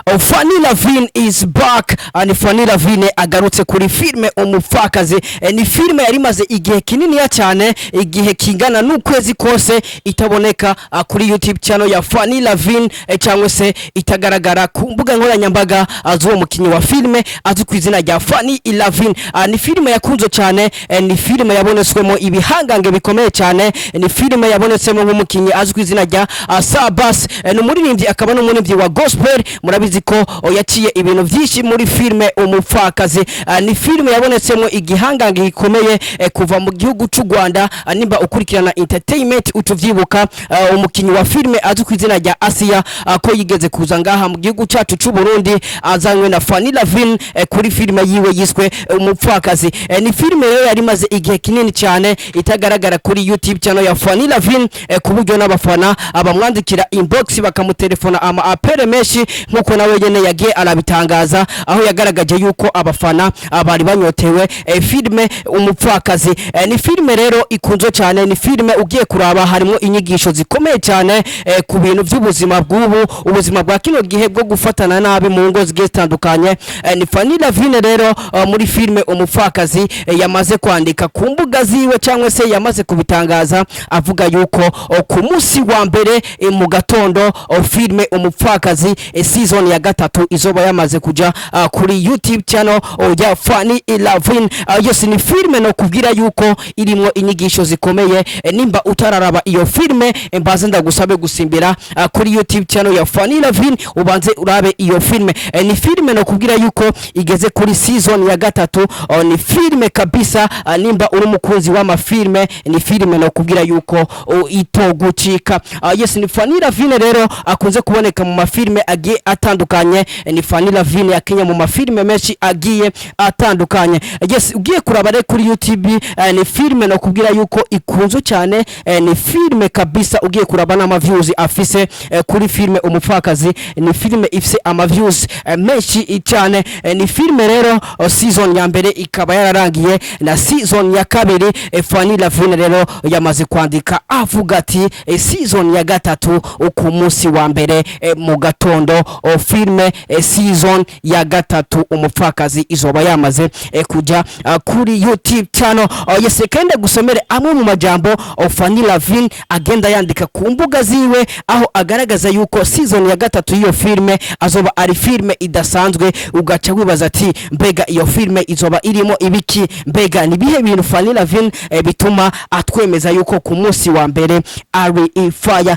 Fanny Lavine is back. Ni Fanny Lavine agarutse kuri filme Umupfakazi. Ni filme yari maze igihe kinini ya cyane, igihe kingana n'ukwezi kose itaboneka kuri YouTube channel ya Fanny Lavine, cyangwa se itagaragara ku mbuga nkoranyambaga azuwo mukinyi wa filme azwi ku izina rya Fanny Lavine. Ni filme yakunze cyane, ni filme yabonetswemo ibihangange bikomeye cyane, ni filme yabonetsemo nk'umukinyi azwi ku izina rya Sabas, n'umuririmbyi akaba n'umuririmbyi wa gospel. Murabizi ko yaciye ibintu byinshi muri filme Umupfakazi. Ni filme yabonetsemo igihangange gikomeye kuva mu gihugu cy'u Rwanda. Nimba ukurikirana entertainment utuvyibuka, umukinyi wa filme azwi ku izina rya Asia ko yigeze kuza ngaha mu gihugu cyacu cy'u Burundi azanywe na Fanny Lavine kuri filme yiwe yiswe Umupfakazi. Ni filme rero yari maze igihe kinini cyane itagaragara kuri YouTube channel ya Fanny Lavine, ku buryo n'abafana abamwandikira inbox bakamutelefona ama apere meshi, nkuko nawe nyene yagiye arabitangaza aho yagaragaje yuko abafana bari banyotewe filme Umupfakazi. Ni filme rero ikunzo cyane, ni filme ugiye kuraba harimo inyigisho zikomeye cyane ku bintu by'ubuzima bw'ubu, ubuzima bwa kino gihe bwo gufatana nabi mu ngo zigiye zitandukanye. Ni Fanny Lavine rero muri filme Umupfakazi yamaze kwandika ku mbuga ziwe cyangwa se yamaze kubitangaza avuga yuko ku munsi wa mbere mu gatondo filme Umupfakazi season ya gatatu izoba yamaze kuja kuri YouTube channel ya Fanny Lavine. Yes, ni filme no kubwira yuko irimo inyigisho zikomeye. Nimba utararaba iyo filme mbaze ndagusabe gusimbira kuri YouTube channel ya Fanny Lavine ubanze urabe iyo filme. Ni filme no kubwira yuko igeze kuri season ya gatatu. Ni filme kabisa, nimba uri umukunzi w'amafilme ni filme no kubwira yuko itogucika. Yes, ni Fanny Lavine rero akunze kuboneka mu mafilme agiye atandukanye. Ni Fanny Lavine yakenya mu mafilme menshi agiye atandukanye. Yes, ugiye kuraba re kuri YouTube ni filme no kubwira yuko ikunzo cyane. Ni filme kabisa ugiye kuraba na views afise kuri filme Umupfakazi. Ni filme ifise ama views menshi cyane. Ni filme rero season ya mbere ikaba yararangiye, na season ya kabiri Fanny Lavine rero yamaze kwandika avuga ati season ya gatatu ku munsi wa mbere mu gatondo filme season ya gatatu Umupfakazi izoba yamaze kuja kuri YouTube channel. Yes, kende gusomere amwe mu majambo Fanny Lavine agenda yandika ku mbuga ziwe aho agaragaza yuko season ya gatatu iyo filme azoba ari filme idasanzwe. Ugaca wibaza ati mbega iyo filme izoba irimo ibiki, mbega ni bihe bintu Fanny Lavine bituma atwemeza yuko ku munsi wa mbere ari fire.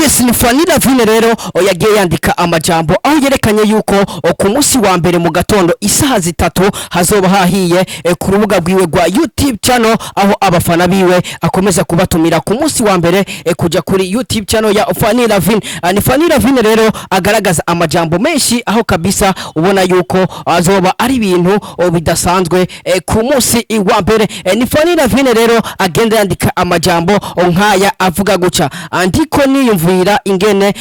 Yes, ni Fanny Lavine rero yagiye yandika amajambo aho yerekanye yuko ku munsi wa mbere mu gatondo isaha zitatu hazoba hahiye ku rubuga rwiwe rwa YouTube channel, aho abafana biwe akomeza kubatumira ku munsi wa mbere kuja kuri YouTube channel ya Fanny Lavine. Ni Fanny Lavine rero agaragaza amajambo menshi aho kabisa ubona yuko azoba ari ibintu bidasanzwe ku munsi wa mbere. Ni Fanny Lavine rero agenda yandika amajambo nkaya avuga guca andiko niyumvira ingene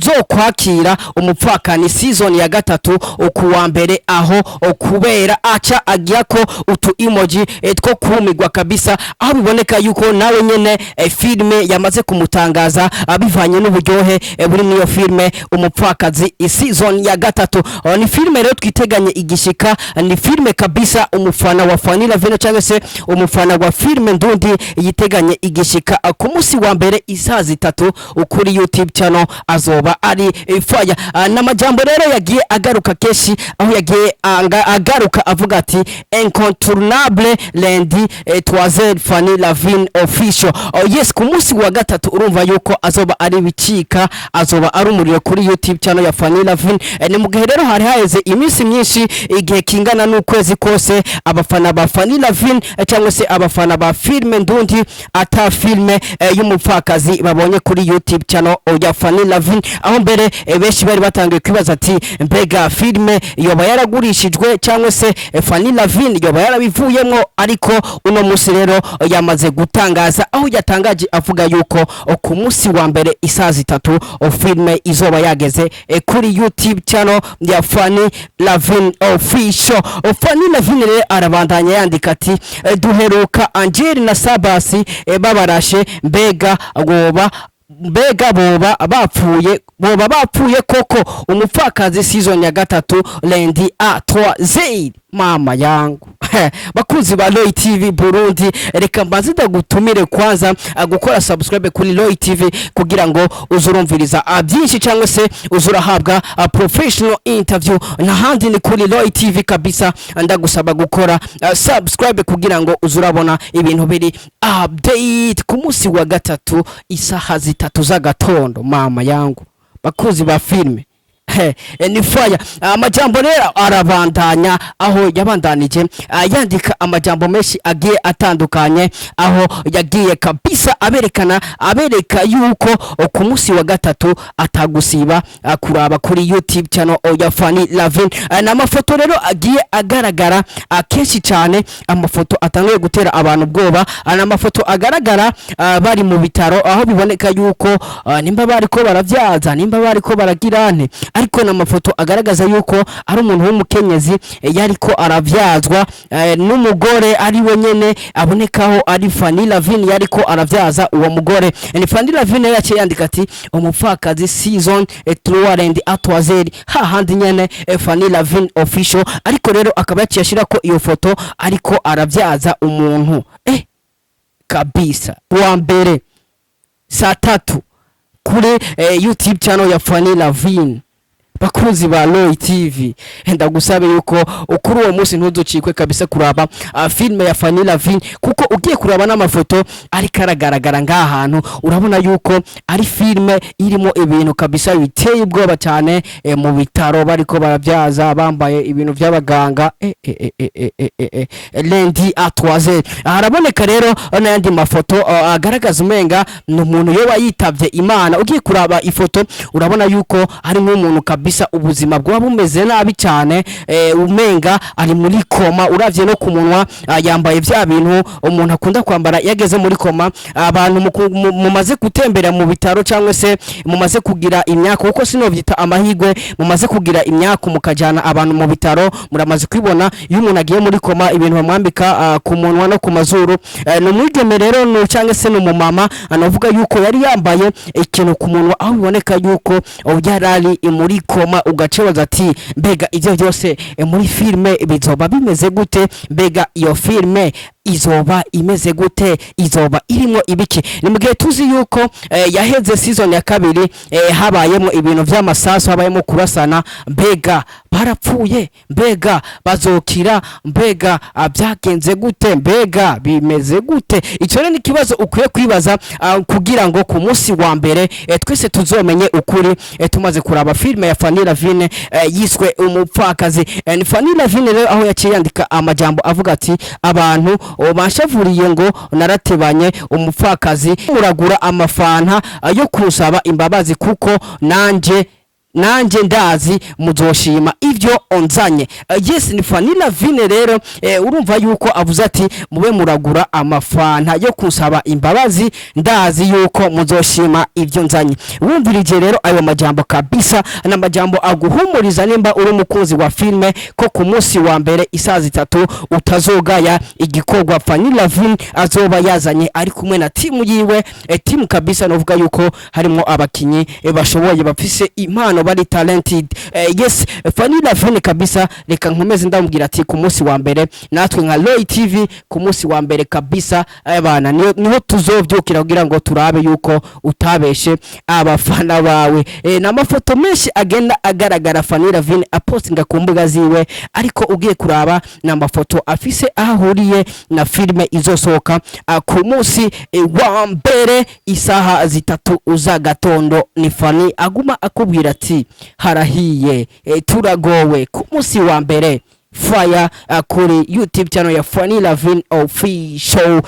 uzokwakira Umupfakani season ya gatatu ku wa mbere, aho kubera aca agiyako utu emoji two kumigwa kabisa, aho biboneka yuko nawe nyene filme yamaze kumutangaza abivanye n'uburyohe buri niyo filme Umupfakazi season ya gatatu. Ni filme rero twiteganye igishika, ni filme kabisa umufana wa Fanny Lavine cyangwa se umufana wa filme ndundi yiteganye igishika ku munsi wa mbere isaha zitatu kuri YouTube channel azoba ari fire. N'amajambo rero yagiye agaruka keshi aho yagiye agaruka avuga ati incontournable lundi troisième Fanny Lavine official. Yes, ku munsi wa gatatu urumva yuko azoba ari bicika, azoba ari umuriro kuri YouTube channel ya Fanny Lavine. Ni mu gihe rero hari haheze iminsi myinshi igihe kingana n'ukwezi kose abafana ba Fanny Lavine cyangwa se abafana ba filme ndundi ata filme y'Umupfakazi babonye kuri YouTube channel ya Fanny Lavine, aho mbere benshi bari batangiye kwibaza ati mbega filme yoba yaragurishijwe cyangwa se Fanny Lavine yoba yarabivuyemo. Ariko uno munsi rero yamaze gutangaza aho yatangaje avuga yuko ku munsi wa mbere isaha zitatu filme izoba yageze kuri YouTube channel ya Fanny Lavine official. Fanny Lavine arabandanya yandika ati duheruka Angel na Sabasi babarashe, mbega goba mbega boba bapfuye koko umupfakazi season ya gatatu lundi à 3 mama yangu bakuzi ba Royi TV Burundi, reka mbanze ndagutumire kwanza gukora subscribe kuri Royi TV kugira ngo uzurumviriza byinshi cyangwa se uzurahabwa professional interview n'ahandi ni kuri Royi TV kabisa. Ndagusaba gukora subscribe kugira ngo uzurabona ibintu biri update ku munsi wa gatatu isaha 3 z'agatondo mama yangu bakuzi ba filme. Ni fire amajambo rero arabandanya aho yabandanije yandika amajambo menshi agiye atandukanye aho yagiye kabisa abereka yuko ku munsi wa gatatu atagusiba kuraba kuri YouTube channel ya Fanny Lavin. N'amafoto rero agiye agaragara akenshi cyane, amafoto atangiye gutera abantu ubwoba, n'amafoto agaragara bari mu bitaro aho biboneka yuko nimba bari ko baravyaza nimba bari ko baragirane, ariko n'amafoto agaragaza yuko ari umuntu w'umukenyezi yariko aravyazwa n'umugore ari we nyene abonekaho ari Fanny Lavin yariko aravyaza uwo mugore. Ni Fanny Lavin yaciye yandika ati umupfakazi season 3 lundi à 3 hahandi nyene Fanny Lavin official, ariko rero akaba yaciye ashira ko iyo foto ariko aravyaza umuntu kabisa wa mbere saa 3 kuri YouTube channel ya Fanny Lavin. Bakuzi ba Royi TV ndagusabe yuko ukuri uwo munsi ntuzocikwe kabisa kuraba filme ya Fanny Lavin, kuko ugiye kuraba n'amafoto ari karagaragara ngahantu urabona yuko ari filme irimo ibintu kabisa biteye ubwoba cyane mu bitaro bariko baravyaza bambaye ibintu by'abaganga lundi à 3 haraboneka rero n'andi mafoto agaragaza umenga n'umuntu yo yitavye Imana. Ugiye kuraba ifoto urabona yuko ari nk'umuntu kabisa ubuzima bwa bumeze nabi cyane, umenga ari muri koma, uravye no kumunwa yambaye vya bintu umuntu akunda kwambara yageze muri koma. Abantu mumaze gutembera mu bitaro cyangwa se mumaze kugira imyaka, kuko sinovyita amahigwe, mumaze kugira imyaka mukajana abantu mu bitaro, muramaze kwibona iyo umuntu agiye muri koma ibintu bamwambika ku munwa no ku mazuru. No mwigeme rero no cyangwa se no mu mama anavuga yuko yari yambaye ikintu ku munwa aho biboneka yuko yarari muri koma, ugacebaza ati mbega ivyo byose muri filme bizoba bimeze gute, mbega iyo filme izoba imeze gute, izoba irimo ibiki. Ni mugihe tuzi yuko yaheze season ya kabiri habayemo ibintu vy'amasaso, habayemo kurasana, mbega barapfuye, mbega bazokira, mbega byagenze gute, mbega bimeze gute. Ico rero ni kibazo ukwiye kwibaza kugira ngo ku munsi wa mbere twese tuzomenye ukuri tumaze kuraba filme ya Fanny Lavin yiswe Umupfakazi. Ni Fanny Lavin rero aho yaciye yandika amajambo avuga ati abantu bashavuriye ngo naratebanye umupfakazi muragura amafanta yo kusaba imbabazi kuko nanje ndazi muzoshima ivyo onzanye. Yes, ni Fanny Lavin rero urumva yuko avuze ati mube muragura amafanta yo kusaba imbabazi ndazi yuko muzoshima ivyo nzanye. Wumvirije rero ayo majambo kabisa na majambo aguhumuriza nimba uri umukunzi wa filme ko ku munsi wa mbere isaha 3 utazogaya igikorwa Fanny Lavin azoba yazanye ari kumwe na timu yiwe, timu kabisa novuga yuko harimo abakinyi bashoboye bafise impano bari talented. Yes, Fanny Lavin kabisa, reka nkomeze ndamubwira ati ku munsi wa mbere natwe nka Royi TV ku munsi wa mbere kabisa abana niho tuzovyukira kugira ngo turabe yuko utabeshe abafana bawe. N'amafoto menshi agenda agaragara Fanny Lavin apostinga ku mbuga ziwe, ariko ugiye kuraba n'amafoto afise ahuriye na filme izosoka ku munsi wa mbere isaha 3 z'agatondo. Ni Fanny aguma akubwira ati harahiye turagowe ku munsi wa mbere fire kuri YouTube channel ya Fanny Lavin official.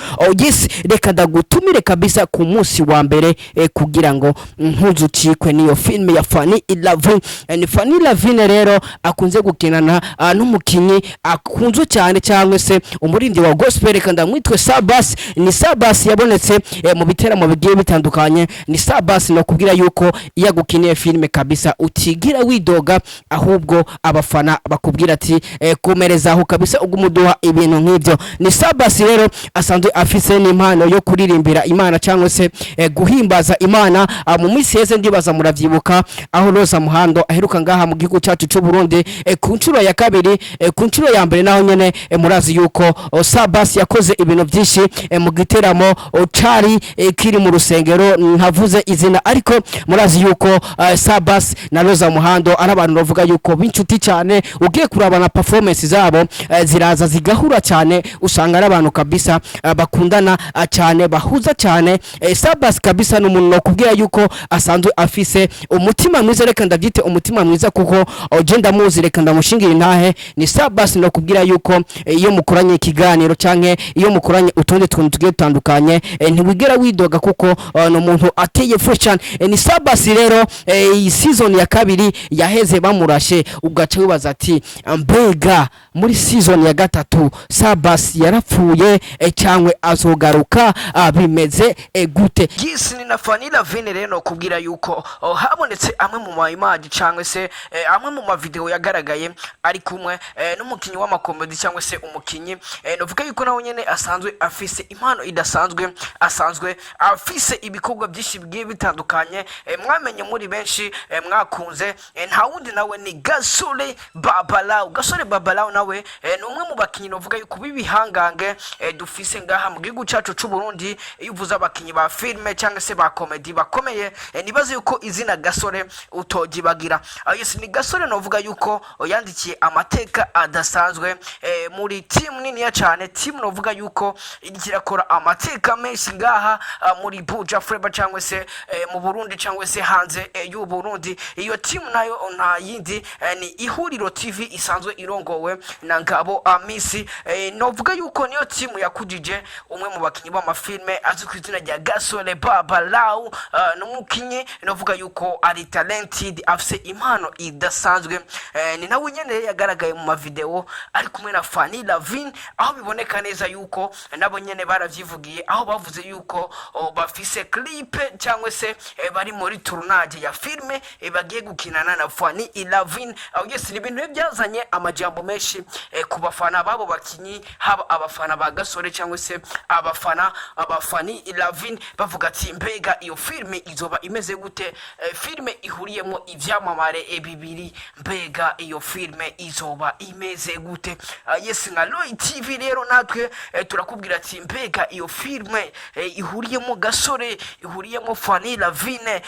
Yes, reka ndagutumire kabisa ku munsi wa mbere kugira ngo ntuzucikwe niyo filme ya Fanny Lavin. Ni Fanny Lavin rero akunze gukinana n'umukinyi akunzwe cyane cyangwa se umurindi wa gospel, reka ndamwitwe Sabas. Ni Sabas yabonetse mu biteramo bigiye bitandukanye. Ni Sabas no kubwira yuko yagukiniye filme kabisa utigira widoga, ahubwo abafana bakubwira ati komerezaho kabisa ugumuduha ibintu nk'ibyo. Ni Sabas rero asanzwe afise n'impano yo kuririmbira Imana cyangwa se guhimbaza Imana. Mu minsi heze ndibaza muravyibuka aho Roza Muhando aheruka ngaha mu gihugu cyacu cyo Burundi ku ncuro ya kabiri, ku ncuro ya mbere naho nyene murazi yuko Sabas yakoze ibintu byinshi mu giteramo cari kiri mu rusengero ntavuze izina, ariko murazi yuko Sabas na Roza Muhando ari abantu bavuga yuko b'inshuti cyane. Ugiye kurabana performance zabo ziraza zigahura cyane, usanga ari abantu kabisa bakundana cyane, bahuza cyane. Sabas kabisa n'umuntu no kubwira yuko asanzwe afise umutima mwiza, reka ndavyite umutima mwiza kuko je ndamuzi, reka ndamushingira intahe. Ni Sabas no kubwira yuko iyo mukoranye ikiganiro canke iyo mukoranye utundi tuntu tugiye tutandukanye ntiwigera widoga kuko no muntu ateye fresh cyane. Ni Sabas rero season ya kabiri yaheze bamurashe, ugaca wibaza ati mbega muri season ya gatatu Sabas yarapfuye cyangwa azogaruka bimeze gute? Yes, ni na Fanila Vine rero no kubwira yuko habonetse amwe mu ma image cyangwa se amwe mu ma video yagaragaye ari kumwe n'umukinyi w'amakomedi cyangwa se umukinyi novuga yuko nawe nyene asanzwe afise impano idasanzwe, asanzwe afise ibikorwa byinshi bigiye bitandukanye. Mwamenye muri benshi mwakunze, nta wundi nawe ni Gasore Babalao. Gasore Babalao nawe ni umwe mu bakinyi novuga yuko bibihangange dufise ngaha mu gihugu cyacu cy'u Burundi. Iyo uvuze abakinyi ba filme cyangwa se ba comedy bakomeye, nibaze yuko izina Gasore utogibagira. Yes, ni Gasore novuga yuko yandikiye amateka adasanzwe muri team nini ya cyane, team novuga yuko igirakora amateka menshi ngaha muri Buja Flava cyangwa se mu Burundi cyangwa se hanze y'u Burundi. Iyo team nayo nta yindi ni Ihuriro TV isanzwe irongowe na Ngabo Amisi. Novuga yuko niyo team yakujije umwe mu bakinyi b'amafilme azwi ku izina rya Gasore Babalao. N'umukinyi novuga yuko ari talented, afise impano idasanzwe. Ni nawe nyene yagaragaye mu mavideo ari kumwe na Fanila Vine, aho biboneka neza yuko nabo nyene baravyivugiye, aho bavuze yuko bafise clip cyangwa se bari muri tournage ya filme bagiye gukinana na Fanila Vine. Yes, ni ibintu byazanye amajambo menshi ku bafana babo bakinyi, haba abafana ba Gasore cyangwa se abafana Fanila Vine, bavuga ati mbega iyo filme izoba imeze gute? Filme ihuriyemo ivyamamare bibiri, mbega iyo filme izoba imeze gute? Yes, nka Royi TV rero natwe turakubwira ati mbega iyo filme ihuriyemo Gasore, ihuriyemo Fanila Vine,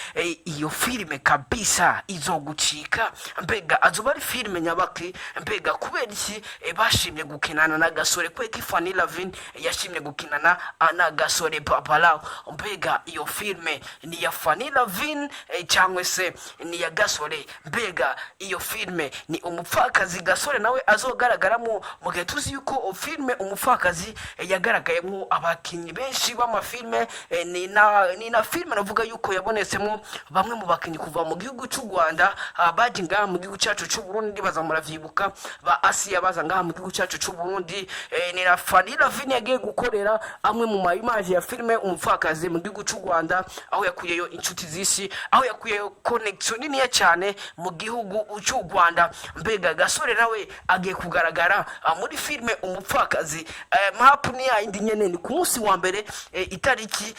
iyo filme kabisa izogucika? Mbega azoba ari filme nyabaki? Mbega kubera iki bashimye gukinana na Gasore? Kweki Fanila Vine yashimye gukinana na Gasore Babalao? Mbega iyo filme ni ya Fanila Vine cyangwa se ni ya Gasore? Mbega iyo filme ni Umupfakazi Gasore nawe azogaragaramo? Mu gihe tuzi yuko filme Umupfakazi yagaragayemo abakinyi benshi b'amafilme, ni na filme navuga yuko yabonetsemo bamwe mu bakinyi kuva mu gihugu cy'u Rwanda baje ngaha mu gihugu cyacu cy'u Burundi, baza muravyibuka ba Asia baza ngaha mu gihugu cyacu cy'u Burundi. Ni na Fanila Vine yagiye gukorera amwe mu ma image ya filme Umupfakazi mu gihugu cy'u Rwanda, aho yakuyeyo inshuti zisi, aho yakuyeyo connection nini ya cyane mu gihugu cy'u Rwanda. Mbega Gasore nawe agiye kugaragara muri filme Umupfakazi. Mapu ni yindi nyene ni ku munsi wa mbere itariki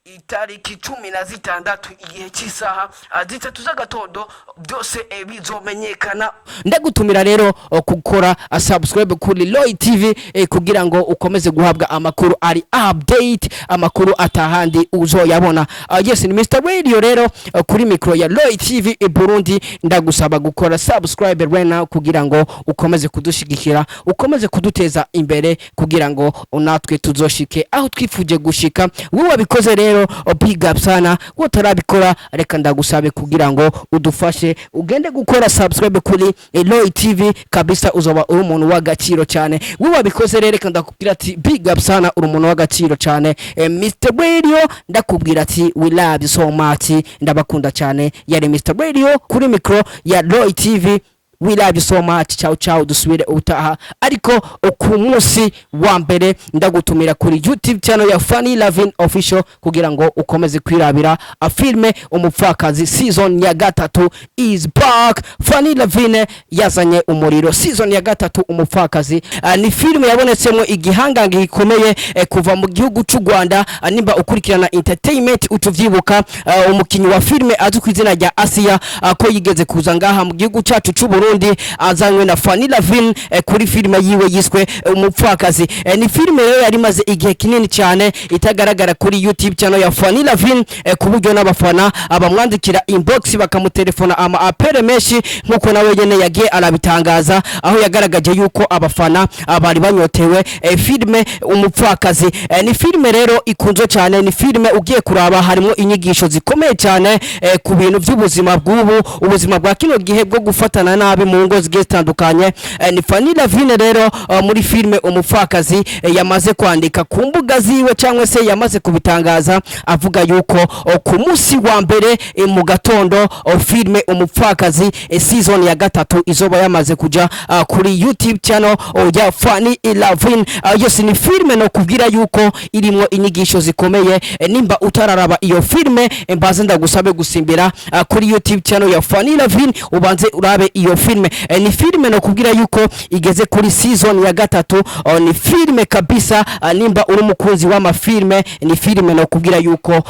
16 igihe cy'isaha 3 z'agatondo, byose bizomenyekana. Ndagutumira rero gukora subscribe kuri Royi TV kugira ngo ukomeze guhabwa amakuru ari update, amakuru atahandi uzoyabona. Yes, ni Mr Radio rero kuri micro ya Royi TV Burundi. Ndagusaba gukora subscribe right now kugira ngo ukomeze kudushigikira, ukomeze kuduteza imbere kugira ngo natwe tuzoshike aho twifuje gushika. Wowe wabikoze rero big up sana, utarabikora reka ndagusabe kugira ngo udufashe ugende gukora subscribe kuri Royi TV kabisa, uzoba uri umuntu w'agaciro cyane. Wowe wabikoze rero reka ndakubwira ati big up sana, uri umuntu w'agaciro cyane. Mr Radio ndakubwira ati we love you so much, ndabakunda cyane. Yari Mr Radio kuri micro ya Royi TV we love you so much. Ciao ciao, dusubire utaha. Ariko ku munsi wa mbere ndagutumira kuri YouTube channel ya Funny Lovin Official kugira ngo ukomeze kwirabira a filme Umupfakazi season ya gatatu is back. Funny Lovin yazanye umuriro season ya gatatu Umupfakazi. Ni filme yabonetsemo igihangange gikomeye kuva mu gihugu cy'u Rwanda. Nimba ukurikirana entertainment utuvyibuka umukinyi wa filme azwi ku izina rya Asia ko yigeze kuza ngaha mu gihugu cyacu cy'u Burundi azanywe na Funny Lovin kuri filme yiwe yiswe Umupfakazi. Ni filme rero yari maze igihe kinini cyane itagaragara kuri YouTube channel ya Funny Lovin ku buryo n'abafana abamwandikira inbox bakamutelefona ama apere menshi nkuko nawe yene yagiye arabitangaza aho yagaragaje yuko abafana abari banyotewe filme Umupfakazi. Ni filme rero ikunzo cyane, ni filme ugiye kuraba harimo inyigisho zikomeye cyane ku bintu by'ubuzima bw'ubu, ubuzima bwa kino gihe bwo gufatana nabi mu ngo zigiye zitandukanye. Ni Funny Lovin rero muri filme Umupfakazi yamaze kwandika ku mbuga ziwe cyangwa se yamaze kubitangaza avuga yuko ku munsi wa mbere mu gatondo filme Umupfakazi season ya gatatu izoba yamaze kuja kuri YouTube channel ya Funny Lovin. Yes, ni filme no kubwira yuko irimo inyigisho zikomeye. Nimba utararaba iyo filme mbaze ndagusabe gusimbira kuri YouTube channel ya Funny Lovin ubanze urabe iyo filme. Ni filme no kubwira yuko igeze kuri season ya gatatu. Ni filme kabisa, nimba uri mukunzi wa mafilme ni filme no kubwira yuko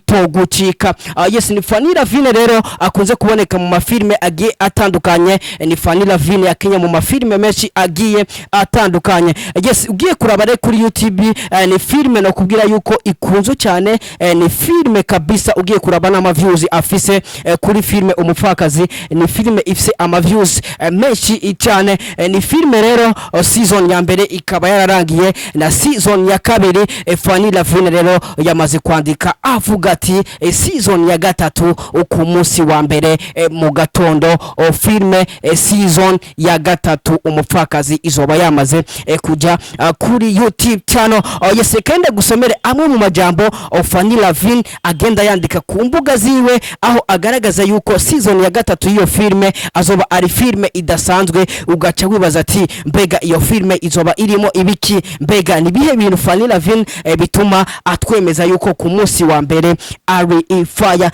itogucika. Yes, ni Funny Lovin rero akunze kuboneka mu mafilme agiye atandukanye. Ni Funny Lovin yakinya mu mafilme menshi agiye atandukanye. Yes, ugiye kuraba re kuri YouTube ni filme no kubwira yuko ikunzo cyane. Ni filme kabisa ugiye kuraba na views afise kuri filme Umupfakazi. Ni filme ifise ama views menshi cyane. Ni filme rero season ya mbere ikaba yararangiye na season ya kabiri Funny Lovin rero yamaze kwandika avuga ati season ya gatatu ku munsi wa mbere mu gatondo filme season ya gatatu Umupfakazi izoba yamaze kuja kuri YouTube channel. Yes, kende gusomere amwe mu majambo Funny Lovin agenda yandika ku mbuga ziwe aho agaragaza yuko season ya gatatu iyo filme azoba ari filme idasanzwe. Ugaca wibaza ati mbega iyo filme izoba irimo ibiki, mbega ni bihe bintu Funny Lovin bituma atwemeza yuko ku munsi wa mbere ari fire.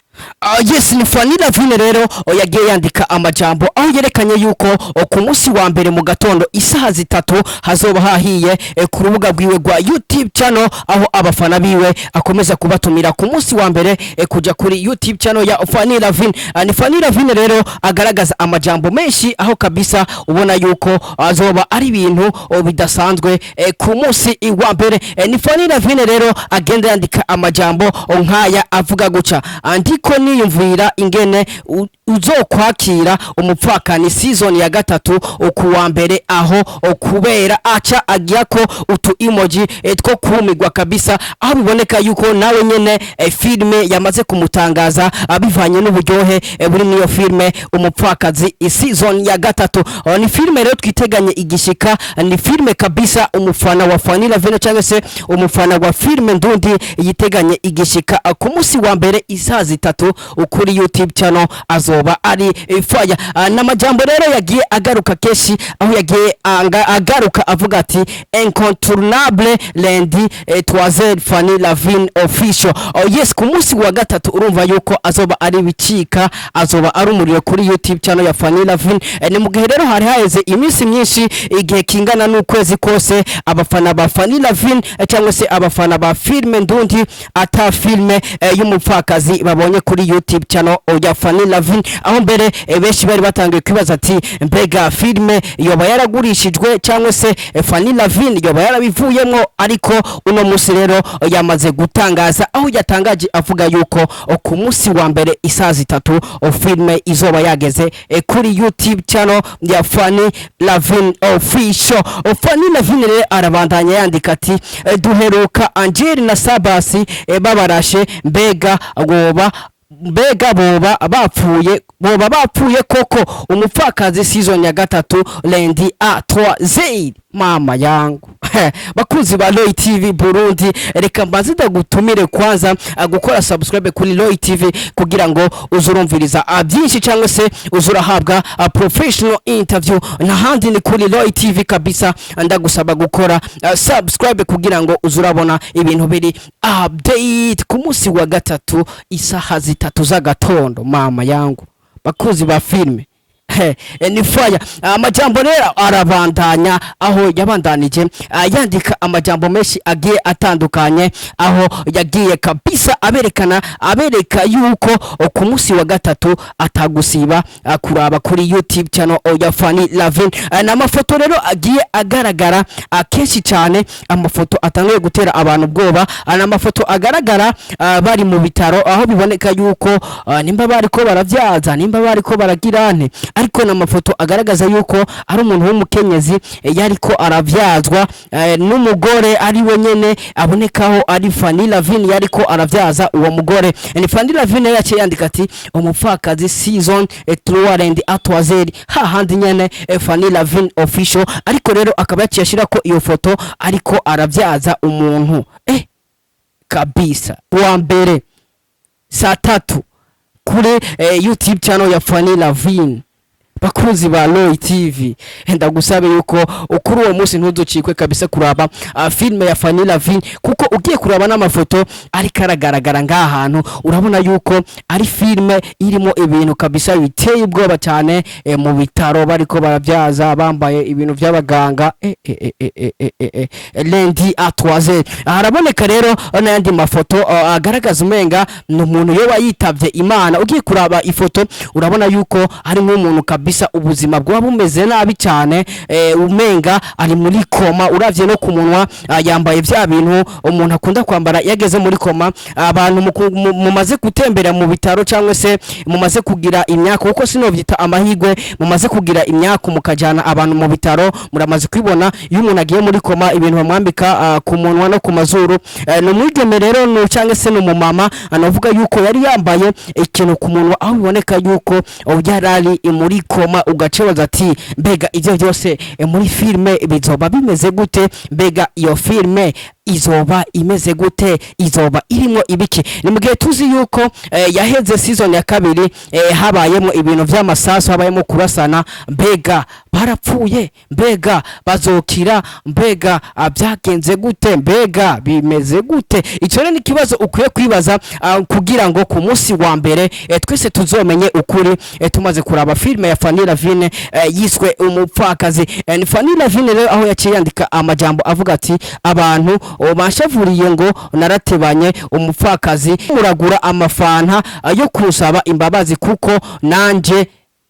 Yes, ni Funny Lovin rero yagiye yandika amajambo aho yerekanye yuko ku munsi wa mbere mu gatondo isaha zitatu hazoba hahiye ku rubuga rwiwe rwa YouTube channel aho abafana biwe akomeza kubatumira ku munsi wa mbere kuja kuri YouTube channel ya Funny Lovin. Ni Funny Lovin rero agaragaza amajambo menshi aho kabisa ubona yuko azoba ari ibintu bidasanzwe ku munsi wa mbere. Ni Funny Lovin rero agenda yandika amajambo nkaya avuga guca andiko niyumvira ingene uzokwakira Umupfakani season ya gatatu ku wa mbere aho kubera aca agiyako utu emoji two kumigwa kabisa aho biboneka yuko nawe nyene filme yamaze kumutangaza abivanye n'uburyohe buri niyo filme Umupfakazi season ya gatatu. Ni filme rero twiteganye igishika, ni filme kabisa umufana wa Funny Lovin cyangwa se umufana wa filme ndundi yiteganye igishika ku munsi wa mbere isaha zitatu kuri YouTube channel azoba ari fire. N'amajambo rero yagiye agaruka keshi aho yagiye agaruka avuga ati incontournable lundi toiser Funny Lovin Official. Yes, ku munsi wa gatatu urumva yuko azoba ari bicika, azoba ari umuriro kuri YouTube channel ya Funny Lovin. Ni mu gihe rero hari haheze iminsi myinshi igihe kingana n'ukwezi kose abafana ba Funny Lovin cyangwa se abafana ba filme ndundi ata filme y'Umupfakazi babonye kuri YouTube channel ya Funny Lovin aho mbere benshi bari batangiye kwibaza ati mbega filme yoba yaragurishijwe cyangwa se Funny Lovin yoba yarabivuyemo. Ariko uno munsi rero yamaze gutangaza aho yatangaje avuga yuko ku munsi wa mbere isaha zitatu filme izoba yageze kuri YouTube channel ya Funny Lovin Official. Funny Lovin rero arabandanya yandika ati duheruka Angel na Sabasi babarashe mbega boba bapfuye koko Umupfakazi season ya gatatu lundi à 3h. mama yangu bakuzi ba Royi TV Burundi, reka mbanze ndagutumire kwanza gukora subscribe kuri Royi TV kugira ngo uzurumviriza byinshi cyangwa se uzurahabwa professional interview n'ahandi ni kuri Royi TV kabisa. Ndagusaba gukora subscribe kugira ngo uzurabona ibintu biri update ku munsi wa gatatu isaha 3 z'agatondo. Mama yangu bakuzi ba filme ni fire. Amajambo rero arabandanya aho yabandanije yandika amajambo menshi agiye atandukanye, aho yagiye kabisa abereka yuko ku munsi wa gatatu atagusiba kuraba kuri YouTube channel ya Fanny Lavin. N'amafoto rero agiye agaragara akenshi cyane, amafoto atangiye gutera abantu ubwoba, n'amafoto agaragara bari mu bitaro, aho biboneka yuko nimba bari ko baravyaza, nimba bari ko baragirane, ariko n'amafoto agaragaza yuko ari umuntu w'umukenyezi yariko aravyazwa n'umugore ari we nyene abonekaho ari Fanny Lavin yariko aravyaza uwo mugore. Ni Fanny Lavin yaciye yandika ati umupfakazi season 3 and atwazeri hahandi nyene Fanny Lavin official, ariko rero akaba yaciye ashira ko iyo foto ariko aravyaza umuntu kabisa wa mbere saa 3 kuri YouTube channel ya Fanny Lavin. Bakuzi ba Royi TV, ndagusabe yuko ukuri uwo munsi ntuzocikwe kabisa kuraba filme ya Fanny Lavin, kuko ugiye kuraba n'amafoto ari karagaragara ngaha hantu urabona yuko ari filme irimo ibintu kabisa biteye ubwoba cyane, mu bitaro bariko baravyaza bambaye ibintu by'abaganga lundi à 3h. Haraboneka rero n'andi mafoto agaragaza umenga n'umuntu yo wayitavye Imana. Ugiye kuraba ifoto urabona yuko ari nk'umuntu kabisa ubuzima bwa bumeze nabi cyane, umenga ari muri koma. Uravye no ku munwa yambaye vya bintu umuntu akunda kwambara yageze muri koma. Abantu mumaze gutembera mu bitaro cyangwa se mumaze kugira imyaka, kuko sinovyita amahigwe, mumaze kugira imyaka mukajana abantu mu bitaro, muramaze kwibona iyo umuntu agiye muri koma ibintu bamwambika ku munwa no ku mazuru. No mwigeme rero no cyangwa se no mumama anavuga yuko yari yambaye ikintu ku munwa, aho biboneka yuko byarari muri koma. Ugacebaza ati mbega ivyo byose muri filme bizoba bimeze gute? Mbega iyo filme izoba imeze gute? Izoba irimo ibiki? Ni mugihe tuzi yuko yaheze season ya 2 habayemo ibintu vy'amasaso, habayemo kurasana. Mbega barapfuye? Mbega bazokira? Mbega byagenze gute? Mbega bimeze gute? Ico rero ni kibazo ukwiye kwibaza kugira ngo ku munsi wa mbere twese tuzomenye ukuri, tumaze kuraba filme ya Fanny Lavin yiswe Umupfakazi. Ni Fanny Lavin rero aho yaciye yandika amajambo avuga ati abantu bashavuriye ngo naratebanye umupfakazi, muragura amafanta yo kusaba imbabazi kuko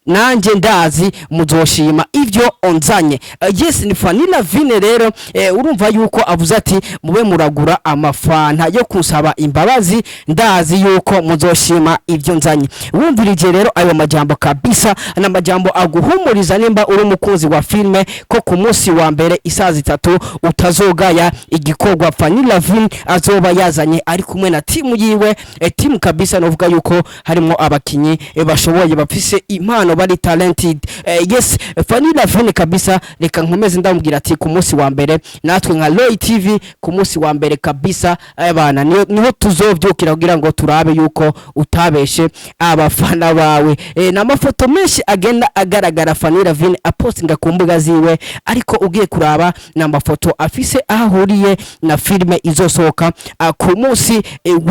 nanje ndazi muzoshima ivyo onzanye. Yes, ni Fanny Lavin rero urumva yuko avuze ati mube muragura amafanta yo kusaba imbabazi, ndazi yuko muzoshima ivyo nzanye. Wumvirije rero ayo majambo kabisa, na majambo aguhumuriza nimba uri umukunzi wa filme ko ku munsi wa mbere isaha 3 utazogaya igikorwa Fanny Lavin azoba yazanye ari kumwe na timu yiwe. Timu kabisa novuga yuko harimo abakinyi bashoboye bafise impano bari talented. Yes, Fanny Lavin kabisa, reka nkomeze ndamubwira ati ku munsi wa mbere natwe nka Royi TV ku munsi wa mbere kabisa abana niho tuzovyukira kugira ngo turabe yuko utabeshe abafana bawe. N'amafoto menshi agenda agaragara Fanny Lavin apostinga ku mbuga ziwe, ariko ugiye kuraba n'amafoto afise ahuriye na filme izosohoka ku munsi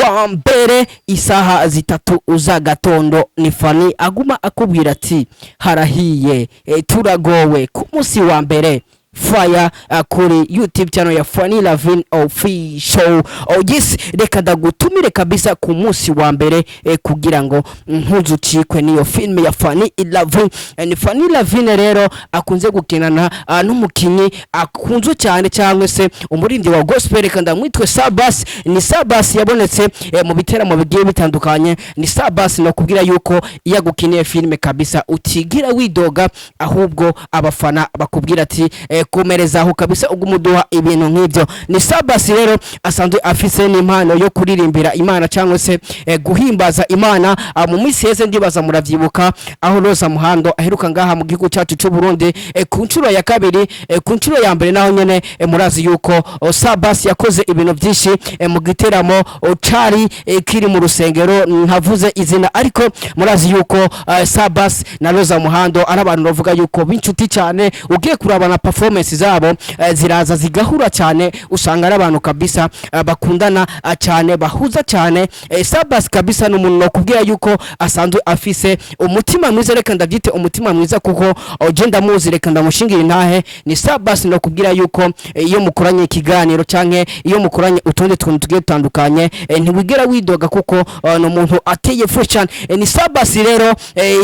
wa mbere isaha 3 z'agatondo. Ni Fanny aguma akubwira ati harahiye, turagowe ku munsi wa mbere. Fire kuri YouTube channel ya Fanny Lavin official. Yes, reka ndagutumire kabisa ku munsi wa mbere kugira ngo ntuzucikwe niyo filme ya Fanny Lavin. Ni Fanny Lavin rero akunze gukinana n'umukinyi akunzwe cyane cyangwa se umurindi wa gospel, reka ndamwitwe Sabas. Ni Sabas yabonetse mu biteramo bigiye bitandukanye. Ni Sabas no kubwira yuko iya gukiniye filme kabisa utigira widoga, ahubwo abafana bakubwira ati komerezaho kabisa ugumuduha ibintu nk'ibyo. Ni Sabasi rero asanzwe afise n'impano yo kuririmbira Imana cyangwa se guhimbaza Imana. Mu minsi yeze ndibaza muravyibuka aho Roza Muhando aheruka ngaha mu gihugu cyacu cy'u Burundi ku ncuro ya kabiri, ku ncuro ya mbere naho nyene murazi yuko Sabasi yakoze ibintu byinshi mu giteramo cari kiri mu rusengero ntavuze izina, ariko murazi yuko Sabasi na Roza Muhando ari abantu bavuga yuko b'inshuti cyane. Ugiye kurabana performance zabo ziraza zigahura cyane, usanga ari abantu kabisa bakundana cyane, bahuza cyane. Sabasi kabisa n'umuntu no kubwira yuko asanzwe afise umutima mwiza, reka ndabyite umutima mwiza kuko agenda muzi, reka ndamushingira intahe. Ni Sabasi no kubwira yuko iyo mukoranye ikiganiro canke iyo mukoranye utundi tuntu tugiye tutandukanye ntiwigera widoga kuko no muntu ateye fresh cyane. Ni Sabasi rero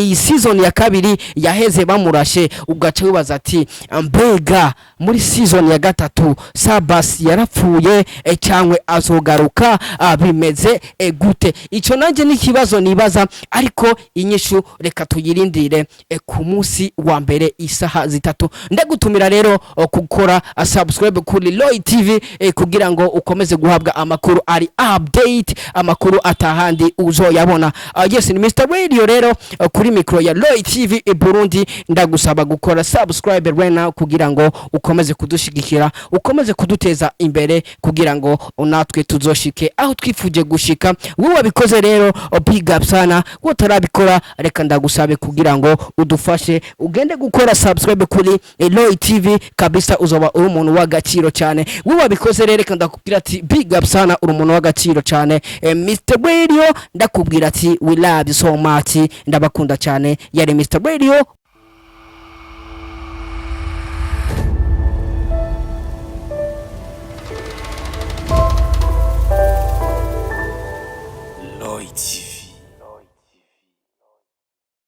iyi season ya kabiri yaheze bamurashe, ugaca wibaza ati mbega muri season ya gatatu Sabasi yarapfuye cyangwe azogaruka bimeze gute? Ico nanje ni kibazo nibaza, ariko inyishu reka tuyirindire ku munsi wa mbere isaha 3. Ndagutumira rero gukora subscribe kuri Royi TV kugira ngo ukomeze guhabwa amakuru ari update, amakuru atahandi uzoyabona. Yes, ni Mr Radio rero kuri micro ya Royi TV Burundi. Ndagusaba gukora subscribe right now kugira ngo ukomeze kudushigikira, ukomeze kuduteza imbere kugira ngo natwe tuzoshike aho twifuje gushika. Wowe wabikoze rero big up sana, utarabikora reka ndagusabe kugira ngo udufashe ugende gukora subscribe kuri Royi TV kabisa, uzoba uri umuntu w'agaciro cyane. Wowe wabikoze rero reka ndakubwira ati big up sana, uri umuntu w'agaciro cyane. Mr Radio ndakubwira ati we love you so much, ndabakunda cyane. Yari Mr Radio. Royi TV.